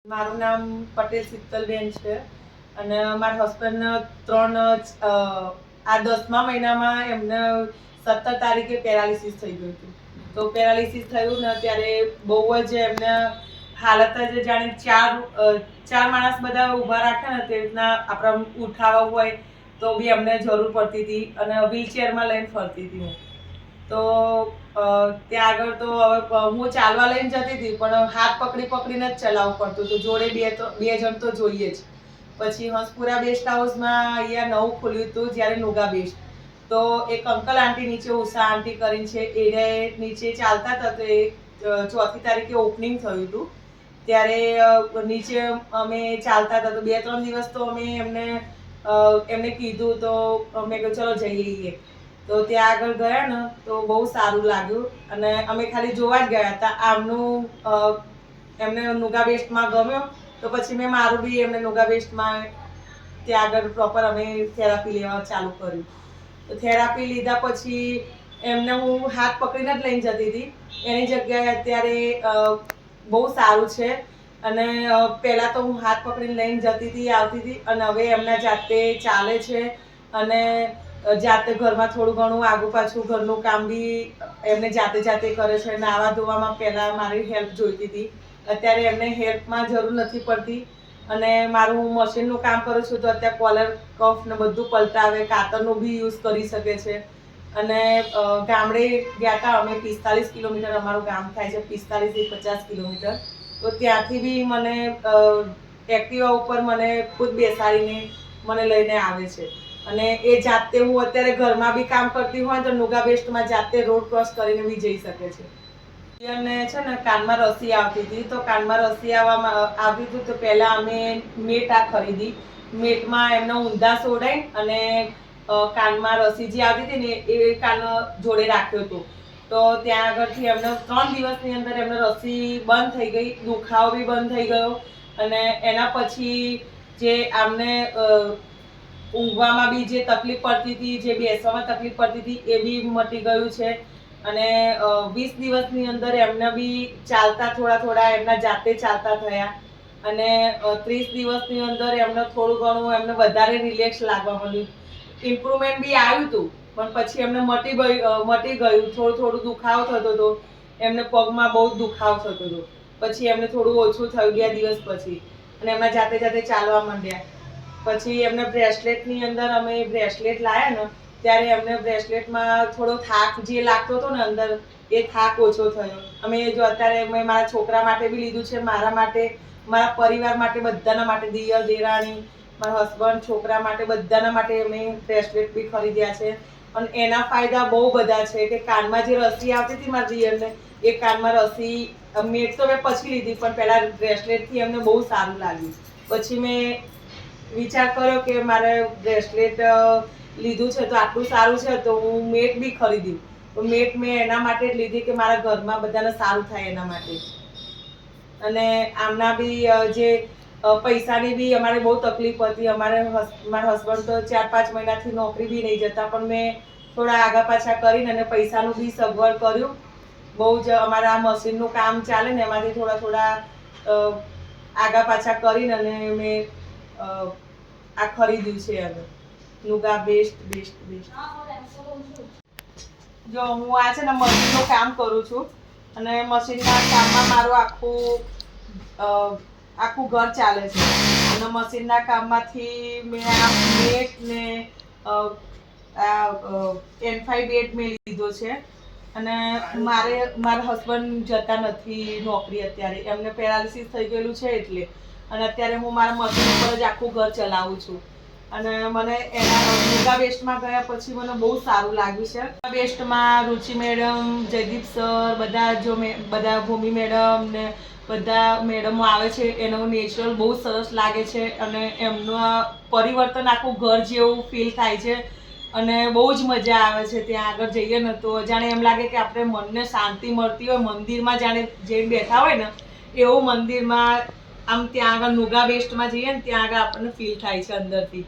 મારું નામ પટેલ શીતલબેન છે અને મારા હસબન્ડને 10મા મહિનામાં એમને 17 તારીખે પેરાલિસિસ થઈ ગયું હતું. તો પેરાલિસિસ થયું ને ત્યારે બહુ જ એમને હાલત જ જાણે ચાર માણસ બધા ઊભા રાખે ને તે રીતના આપણે ઉઠાવવા હોય તો બી અમને જરૂર પડતી હતી અને વ્હીલચેરમાં લઈને ફરતી હતી હું. તો ત્યાં આગળ તો હવે હું ચાલવા લઈને જતી હતી પણ હાથ પકડીને જ ચલાવવું પડતું હતું. જોડે બે જણ તો જોઈએ જ. પછી હંસપુરા બેસ્ટ હાઉસમાં અહીંયા નવું ખુલ્યું હતું જ્યારે નુગા બેસ્ટ. તો એક અંકલ આંટી નીચે ઉષા આંટી કરીને છે એને નીચે ચાલતા હતા. તો એ 4મી તારીખે ઓપનિંગ થયું હતું ત્યારે નીચે અમે ચાલતા હતા. તો 2-3 દિવસ તો અમે એમને કીધું તો અમે કહ્યું ચલો જઈએ. તો ત્યાં આગળ ગયા ને તો બહુ સારું લાગ્યું અને અમે ખાલી જોવા જ ગયા હતા. એમને નુગા બેસ્ટમાં ગમ્યો તો પછી મેં મારું બી એમને નુગા બેસ્ટમાં ત્યાં આગળ પ્રોપર અમે થેરાપી લેવા ચાલુ કર્યું. તો થેરાપી લીધા પછી એમને હું હાથ પકડીને જ લઈને જતી હતી. એની જગ્યાએ અત્યારે બહુ સારું છે અને પહેલાં તો હું હાથ પકડીને લઈને જતી હતી આવતી હતી અને હવે એમના જાતે ચાલે છે અને જાતે ઘરમાં થોડું ઘણું આગું પાછું ઘરનું કામ બી એમને જાતે કરે છે. નાવા ધોવામાં પહેલાં મારી હેલ્પ જોઈતી હતી, અત્યારે એમને હેલ્પમાં જરૂર નથી પડતી અને મારું હું મશીનનું કામ કરું છું તો અત્યારે કોલર કફ ને બધું પલટાવે, કાતરનું બી યુઝ કરી શકે છે. અને ગામડે ગયા હતા અમે 45 કિલોમીટર અમારું ગામ થાય છે, 45 થી 50 કિલોમીટર. તો ત્યાંથી બી મને એક્ટિવા ઉપર મને ખુદ બેસાડીને મને લઈને આવે છે અને એ જાતે હું અત્યારે ઘરમાં બી કામ કરતી હોય તો નુગા બેસ્ટમાં જાતે રોડ ક્રોસ કરીને બી જઈ શકે છે. અને છે ને કાનમાં રસી આવતી હતી તો કાનમાં રસી આવતી હતી તો પહેલાં અમે મેટ ખરીદી. મેટમાં એમને ઊંધા સોડાઈ અને કાનમાં રસી જે આવતી હતી ને એ કાન જોડે રાખ્યો હતો. તો ત્યાં આગળથી એમને 3 દિવસની અંદર એમને રસી બંધ થઈ ગઈ, દુખાવો બી બંધ થઈ ગયો અને એના પછી જે આમને ઊંઘવામાં બી જે તકલીફ પડતી હતી, જે બેસવામાં તકલીફ પડતી હતી એ બી મટી ગયું છે. અને 20 દિવસની અંદર એમને બી ચાલતા થોડા એમના જાતે ચાલતા થયા અને 30 દિવસની અંદર એમને થોડું ઘણું એમને વધારે રિલેક્સ લાગવા મળ્યું. ઇમ્પ્રુવમેન્ટ બી આવ્યું હતું પણ પછી એમને મટી ગયું. થોડું દુખાવો થતો હતો, એમને પગમાં બહુ દુખાવો થતો હતો. પછી એમને થોડું ઓછું થયું 2 દિવસ પછી અને એમના જાતે ચાલવા માંડ્યા. પછી એમને બ્રેસલેટની અંદર અમે બ્રેસલેટ લાવ્યા ને ત્યારે એમને બ્રેસલેટમાં થોડો થાક જે લાગતો હતો ને અંદર એ થાક ઓછો થયો. અમે જો અત્યારે મેં મારા છોકરા માટે બી લીધું છે, મારા માટે, મારા પરિવાર માટે, બધાના માટે, દિયર દેરાણી, મારા હસબન્ડ, છોકરા માટે બધાના માટે અમે બ્રેસલેટ બી ખરીદ્યા છે. અને એના ફાયદા બહુ બધા છે કે કાનમાં જે રસી આવતી હતી મારા દિયરને એ કાનમાં રસી મેટ તો મેં પછી લીધી પણ પહેલાં બ્રેસલેટથી એમને બહુ સારું લાગ્યું. પછી મેં વિચાર કર્યો કે મારે બ્રેસલેટ લીધું છે તો આટલું સારું છે તો હું મેટ બી ખરીદ્યું. તો મેટ મેં એના માટે જ લીધી કે મારા ઘરમાં બધાને સારું થાય એના માટે. અને આમના બી જે પૈસાની બી અમારે બહુ તકલીફ હતી. મારા હસબન્ડ તો 4-5 મહિનાથી નોકરી બી નહીં જતા પણ મેં થોડા આગા પાછા કરીને અને પૈસાનું બી સગવડ કર્યું. બહુ જ અમારા મશીનનું કામ ચાલે ને એમાંથી થોડા આગા પાછા કરીને અને મેં આ ખરીદ્યું છે. હવે નુગા બેસ્ટ. જો હું આ છે ને મશીનનું કામ કરું છું અને મશીનના કામમાં મારું આખું ઘર ચાલે છે અને મશીનના કામમાંથી મેં આ બેટ ને N5 બેટ મેં લીધો છે. અને મારા હસબન્ડ જતા નથી નોકરી અત્યારે, એમને પેરાલિસિસ થઈ ગયેલું છે એટલે. અને અત્યારે હું મારા મશીન ઉપર જ આખું ઘર ચલાવું છું. અને મને એના નુગા બેસ્ટમાં ગયા પછી મને બહુ સારું લાગ્યું છે. નુગા બેસ્ટમાં રુચિ મેડમ, જયદીપ સર, બધા ભૂમિ મેડમ ને બધા મેડમો આવે છે. એનું નેચરલ બહુ સરસ લાગે છે અને એમનું પરિવર્તન આખું ઘર જેવું ફીલ થાય છે અને બહુ જ મજા આવે છે. ત્યાં આગળ જઈએ ને તો જાણે એમ લાગે કે આપણે મનને શાંતિ મળતી હોય, મંદિરમાં જાણે જઈને બેઠા હોય ને એવું મંદિરમાં આમ ત્યાં આગળ નુગા બેસ્ટમાં જઈએ ને ત્યાં આગળ આપણને ફીલ થાય છે અંદરથી.